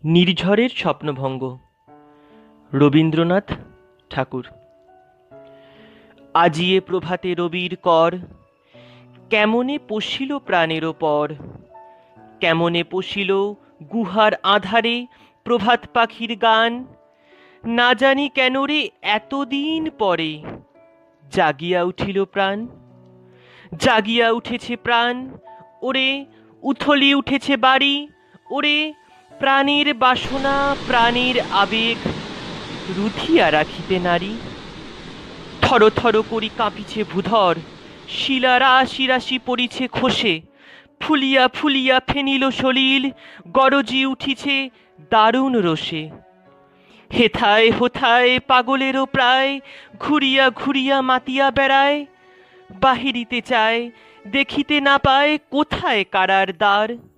নির্ঝরের স্বপ্নভঙ্গ। রবীন্দ্রনাথ ঠাকুর। আজিয়ে প্রভাতে রবির কর, কেমনে পশিল প্রাণের পর। কেমনে পশিল গুহার আধারে প্রভাত পাখির গান। না জানি কেন রে এতদিন পরে জাগিয়া উঠিল প্রাণ। জাগিয়া উঠেছে প্রাণ, ওরে উথলি উঠেছে বাড়ি। ওরে প্রাণের বাসনা, প্রাণের আবেগ রুধিয়া রাখিতে নারী। থর থর করি কাঁপিছে ভূধর, শিলা রাশি রাশি পড়িছে খসে। ফুলিয়া ফুলিয়া ফেনিল সলিল, গরজি উঠিছে দারুণ রোষে। হেথায় হোথায় পাগলেরও প্রায়, ঘুরিয়া ঘুরিয়া মাতিয়া বেড়ায়। বাহিরিতে চায়, দেখিতে না পায় কোথায় কারার দ্বার।